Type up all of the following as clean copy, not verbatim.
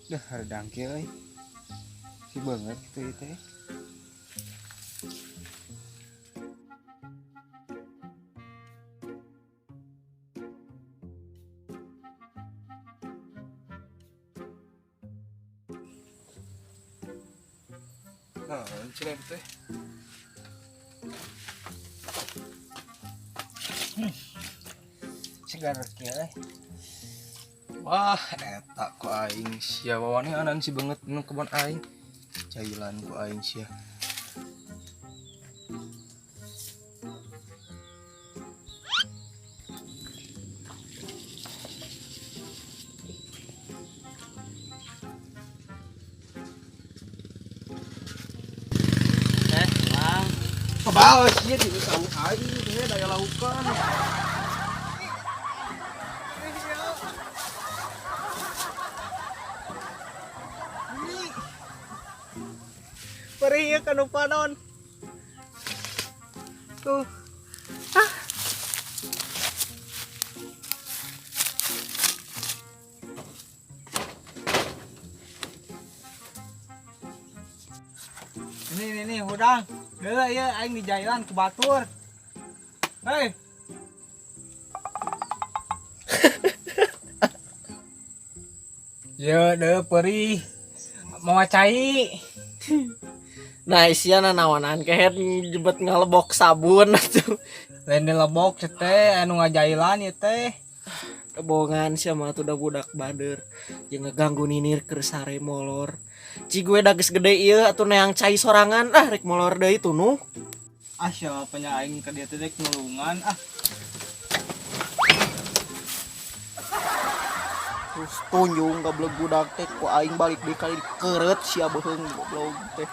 Dah hardang kieu euy. Si banget kitu ieu teh. Nah, cenah teh. Segar kieu euy. Wah, eta ku aing sia wawane anan si banget nu kebon aing. Cailan ku aing sia. Bang. Kebaos sia di tahu aing teh daya laukan. Perih ya kanu panon. Tuh. Nih hudang. Deuleu ya aing di jailan ku batur. Hei. Ya deuh perih. Mau cai. Nah isiana nawanan kehet jebet ngalebok sabun atuh. Lain dilebok teh anu ngajailan ya teh. Kebohongan sia mah tuh udah budak bader jeung ngeganggu ninir keur sare molor. Ci gue da geus gede ieu atuh neang cai sorangan rek molor deui tunuh. Ah siapa nya aing ka dieu teh dek nulungan ah. Terus tunjung goblok budak teh ku aing balik deui kali keureut sia beuheung goblok teh.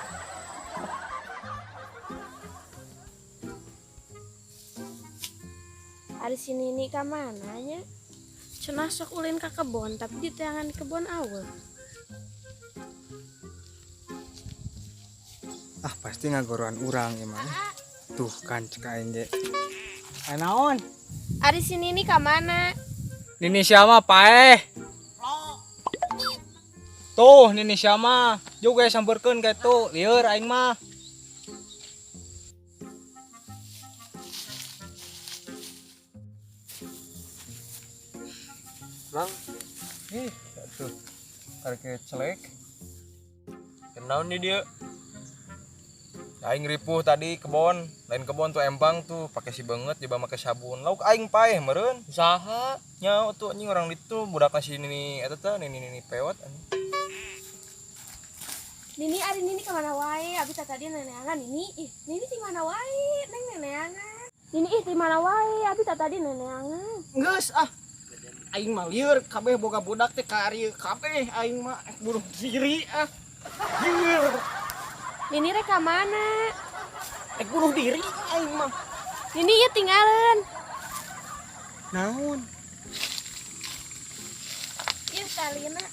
Ari sini nih ka mana nya? Cenah sok ulin ka kebon tapi di tangan kebon awal. Ah pasti ngagoroan urang emang. Tuh kan cek aing ge. Naon? Ari sini nih ka mana? Nini siapa paeh? Tuh Nini siapa? Juga sampeurkeun ka itu, lieur aing mah. Bang. Ih, tuh. Karek celek. Kenaon nih dia? Aing ripuh tadi kebon, lain kebon tuh empang tuh pakai si banget coba pakai sabun. Lauk aing paeh meureun. Usaha nya tuh anjing orang itu budak si Nini eta teh Nini pewot anjing. Nini ari Nini ka mana wae? Abi tadi neneangan Nini. Ih, Nini di mana wae? Neng neneangan. Nini ih di mana wae? Abi tadi neneangan. Geus ah. Aing mah lieur kabeh boga budak teh ka ari kabeh aing mah bunuh diri ah. Lieur. Nini rek ka mana? Bunuh diri aing mah. Nini ieu tinggalin. Naon? Ieu salina.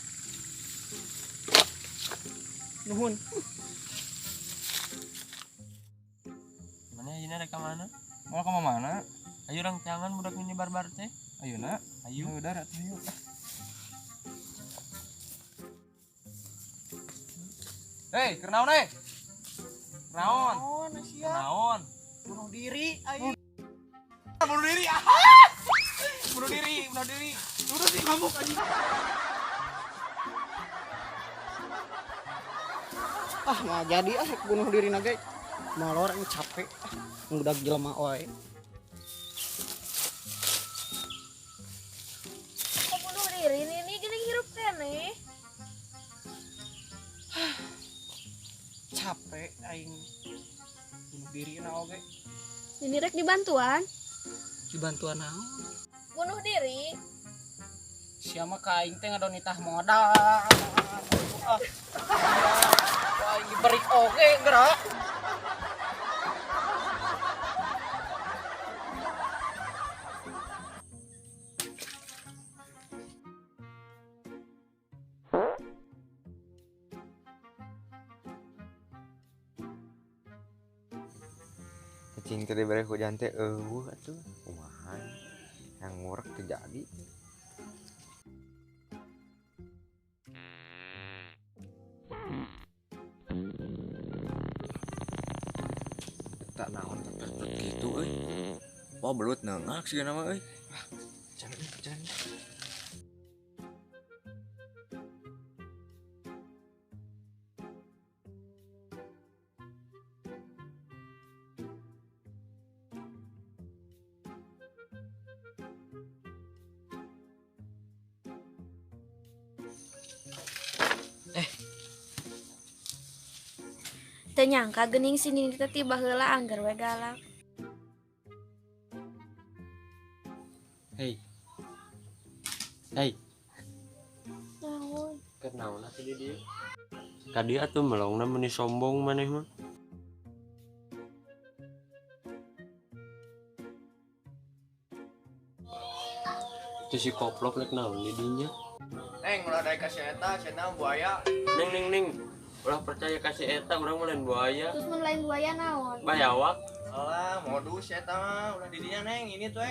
Nuhun. Mana ayeuna rek ka mana? Mau ka mana? Ayo urang jangan budak ini barbar teh. Ayeuna, ayo. Udah ratu yuk. Hei, kenaon eh? Kenaon? Naon sia? Kenaon? Bunuh diri aing. Bunuh diri. Bunuh diri. Udah sih ngamuk anjing. Ah nggak jadi bunuh diri nage. Malor yang capek. Ngudag jelema wae. Kok bunuh diri Nini gini hirup kene? Capek aing. Bunuh diri na oge. Nini rek dibantuan. Dibantuan naon? Bunuh diri. Siapa ka aing teh ngadonitah modal. Ah. Wah, ini berik oge gerak. Cing teh bare hujan teh eueuh atuh. Kumaha? Yang ngurek teh jadi. Wah belut nengak sih nama euy. Jangan. Teu nyangka geuning si Nini teh tiba heula angger we galak. Hei Naon? Kenaon atuh di dieu? Kadi atuh melongna meni sombong maneh mah. Itu si koplok rek naon di dinya? Neng ulah daek ka si eta buaya. Ning. Ulah percaya kasih eta urang mah lain buaya. Terus mun lain buaya naon? Bayawak. Alah modus eta mah ulah di dinya neng ini tuh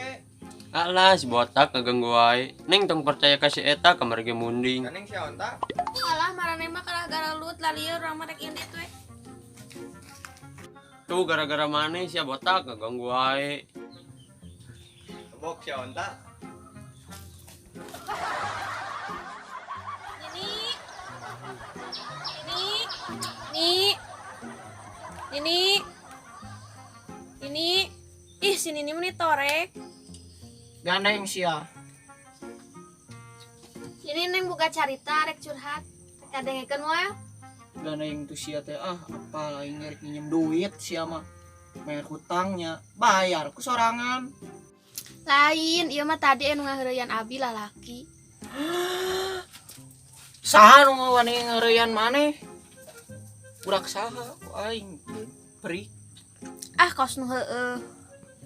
Alah si botak ngaganggu wae. Ning tong percaya kasih eta kamar ge munding. Neng si onta. Alah marane mah kalah garalut lalieur urang mah rek indit we. Tuh gara-gara maneh si botak ngaganggu wae. Bok si onta. Ini. Ih, si Nini mah torek. gandeng sia. Ini neng buka carita rek curhat. Kadengekeun moal. Gandeng tuh sia teh apa lain nyari minjem duit sia mah. Bayar hutangnya, bayar ku sorangan. Lain, ieu mah tadi anu ngaheureuyan abi lalaki. Saha nu ngawani ngeureyan maneh? Budak saha ku aing peri. Ah, kos nu heueuh.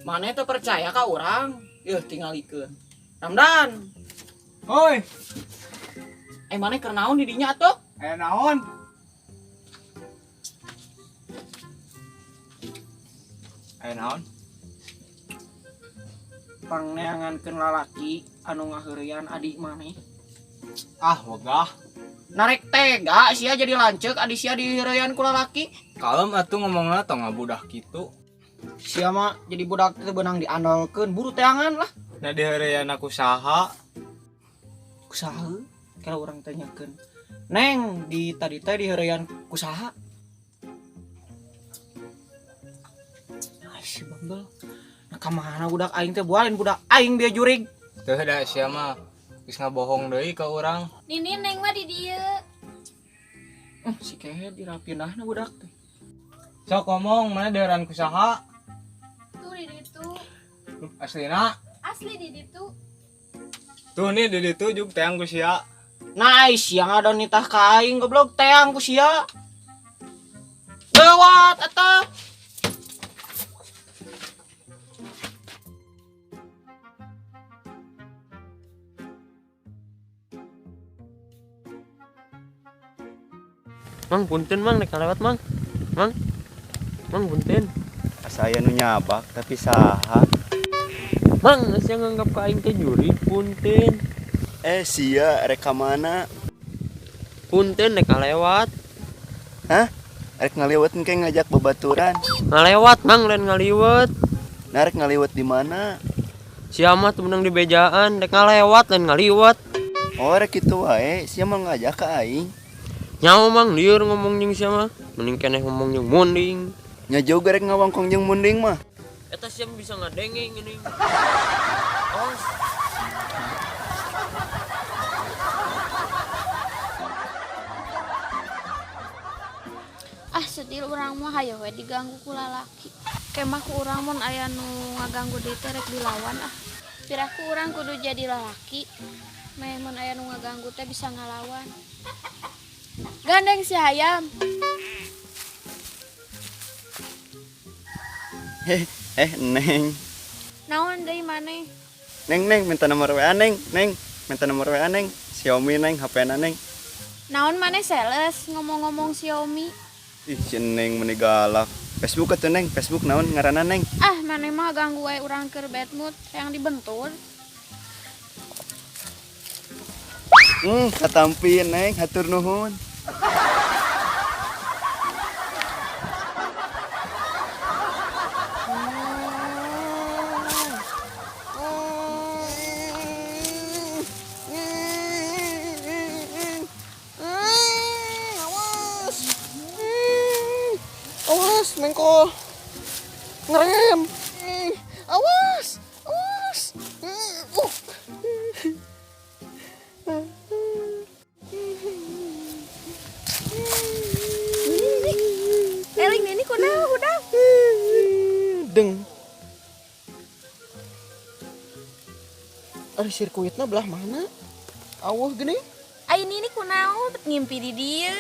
Maneh teh percaya ka urang? Yeuh tingalikeun. Ramdan. Hoi, Maneh keur naon di dinya atuh? naon? Naon? Pangneangankeun lalaki anu ngaheureuyan adik maneh. Ah, wegah. Narek tega sia jadi lanceuk adik sia diheureyan ku lalaki. Kalem atuh ngomongna tong ngabudak kitu. Sia mah jadi budak teh beunang diandalkeun buru teangan lah. Na dihareuyan aku saha? Kusaha? Kalau orang tanyakeun. Neng, di tadi teh diheureyan kusaha? Si bambel. Nah, kamana budak aing teh bualin budak aing dia jurig. Teu da sia mah geus ngabohong deui ka urang. Nini neng mah di dieu. Si kehe dirapindahna budak teh. Sok ngomong mana dihareuyan ku saha? Tuh di ditu. Aslina. Asli di ditu. Tuh nih di ditu juk teang ku sia. Nice, yang ada nitah ka aing goblok teang ku sia. Lewat atuh. Mang punten mang nek lewat mang. Mang punten. Saya nu nyabak tapi saha. Mang asa nganggap ka aing teh juri punten. Sia rek mana? Punten nek lewat. Hah? Rek ngaliwet engke ngajak babaturan. Ngalewat mang lain ngaliwet. Nah, rek ngaliwet di mana? Sia mah teu menang di bejaan, rek ngalewat lain ngaliwet. Oh, rek kitu wae, sia mah ngajak ka aing. Nyawa mang lieur ngomong jeung sia mah, mending keneh ngomong jeung munding. Nya juga rek ngawangkong jeung munding mah. Eta sia bisa ngadengeng geuning. Oh, Ah, sedih urang mah hayo we diganggu ku lalaki. Kemah ku urang mun aya nu ngaganggu deui teh rek dilawan ah. Piraku urang kudu jadi lalaki. Meh mun aya nu ngaganggu teh bisa ngalawan. Gandeng si hayam. Neng. Naon deui maneh? Neng minta nomor WA neng. Neng, minta nomor WA neng. Xiaomi neng, HP-na neng. Naon maneh sales ngomong-ngomong Xiaomi? Ih, si neng meni galak. Facebook atuh neng, Facebook naon ngaranna neng? Ah, maneh mah ganggu wae urang keur bad mood yang dibentur. Katampi neng, hatur nuhun. Ari sirkuitna belah mana? Awah gini. Ayo ini kunaon ngimpi di dia.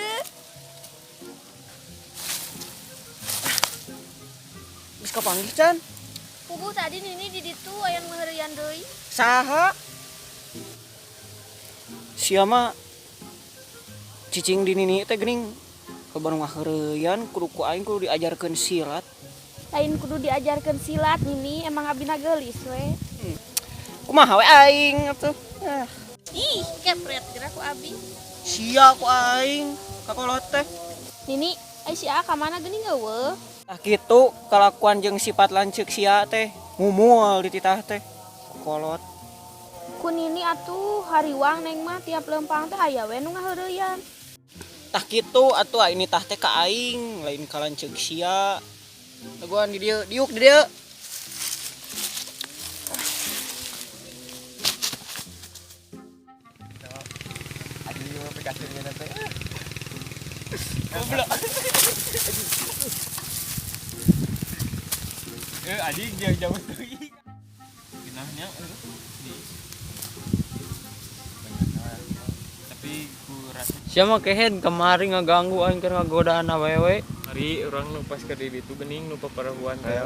Geus kapanggih can. Puguh tadi Nini di ditu aya ngeureuyaan deui. Saha? Sia mah cicing di nini teh geuning kabar ngaheureuyaan kudu ku aing kudu diajarkeun silat. Lain kudu diajarkeun silat Nini, emang abina geulis we. Kumaha we aing atuh. Ih, kepret kira ku abi. Sia ku aing kakolot teh. Nini, ai si A ka mana geuning eueuh? Tah kitu kalakuan jeung sifat lanceuk sia teh ngumul di titah teh. Kolot. Ku Nini atuh hariwang neng mah tiap lempang teh aya we nu ngaheureuyaan. Tah kitu atuh ini tah teh ka aing lain ka lanceuk sia. Teguan di dieu, diuk di dieu. Aduh aplikasinya nanti. Anjing jauh-jauh tuh. Pinahnya tapi ku rasa Siapa kehen kemarin ngaganggu aing keur ngagodaan awewe. hari orang nu pas ke di ditu geuning nu paparuan teh.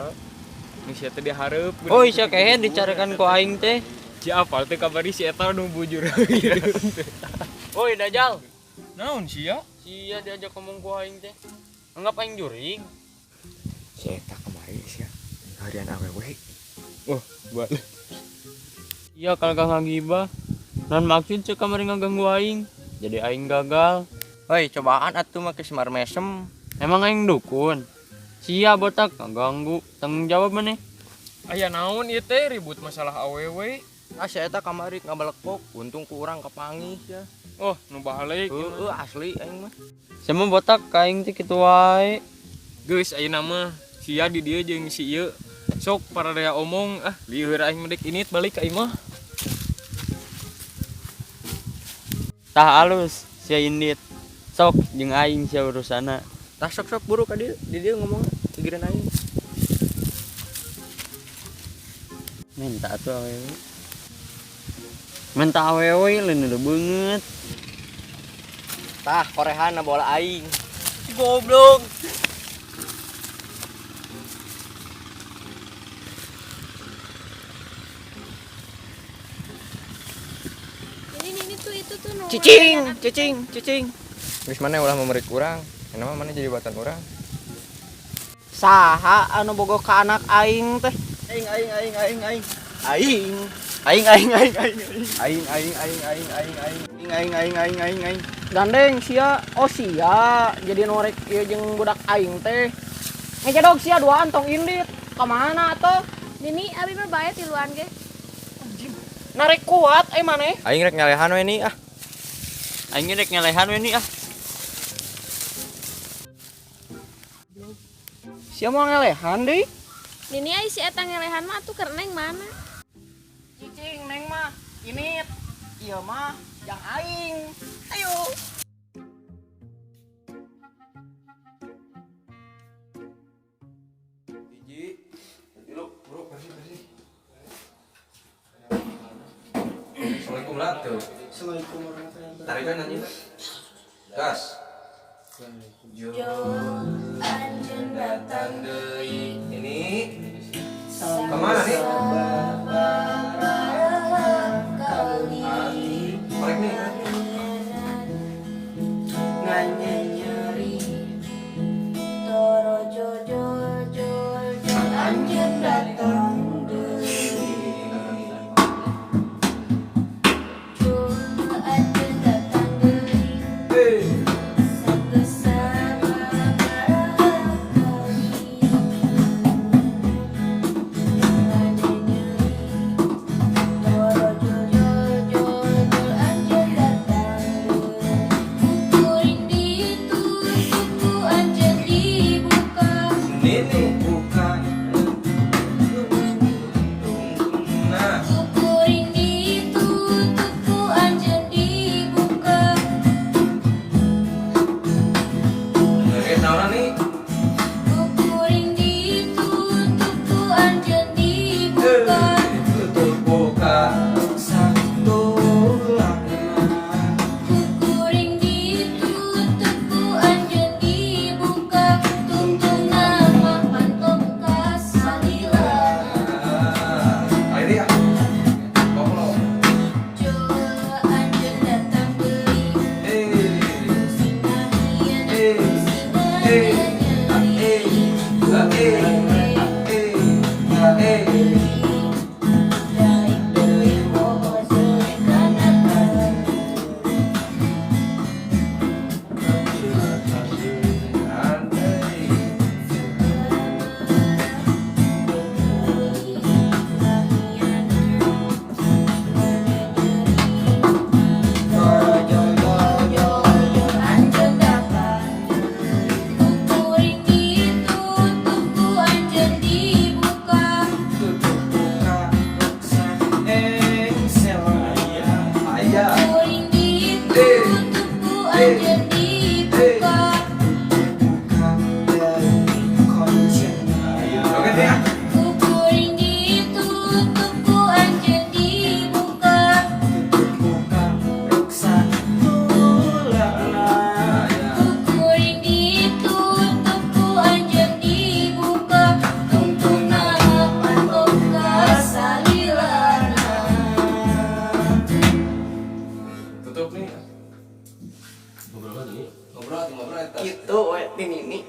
Nu sia teh dihareup. Oh iya kehen dicarikan ku aing teh. Si apal teh kabari si eta nu bujur. Woi Dajal. Naon sia? Sia diajak ngomong ku aing teh. Anggap aing juring. Si eta kemarin sia harian awewe. Oh, balik. Iya kalau gak ngagibah. Non maksud cek kemarin ngaganggu aing. Jadi aing gagal. Hei, cobaan atuh make semar mesem. Emang aing dukun. Sia botak ngaganggu. Tanggung jawab maneh. Aya naon ieu teh ribut masalah awewe. Si eta kamari ngabalekpok, untung ku urang kapanggih ya. Oh, nu balik. Heeh, asli aing mah. Sama botak ka aing teh kitu wae. Geus ayeuna mah sia di dieu jeung si ieu. Sok para daya omong, lieur aing mendek init balik ka imah. Tah alus sia indit. Sok jeung aing sia urusana. Tah sok-sok buru ka dieu, di dieu ngomong pikiran aing. Minta atuh awewe. Minta awewe lain udah banget. Tah korehana bola aing. Goblok. Nini tuh itu tuh nu. Cicing. Geus mana ulah memerik urang. Kenapa mana jadi buatan urang? Saha anu bogoh ka anak aing teh? Aing. Gandeng sia, oh sia, jadi norek ieu jeung budak aing teh. Ngecedog sia duaan tong indit. Ka mana atuh? Nini abi mah bae tiluan ge. Narek kuat maneh. Aing rek nyalehan we ni Aing rek ngelehan we ni Sia mau ngelehan deui. Nini ai si eta ngelehan mah atuh keur neng mana? Cicing neng mah init. Ieu mah yang aing. Ayo. Assalamualaikum Latu. Assalamualaikum warahmatullahi wabarakatuh. Tarikan nyanyi. Gas. Jo anjeun datang deui. Ini kemana nih? Korek nih. Anjeun datang Gitu we ini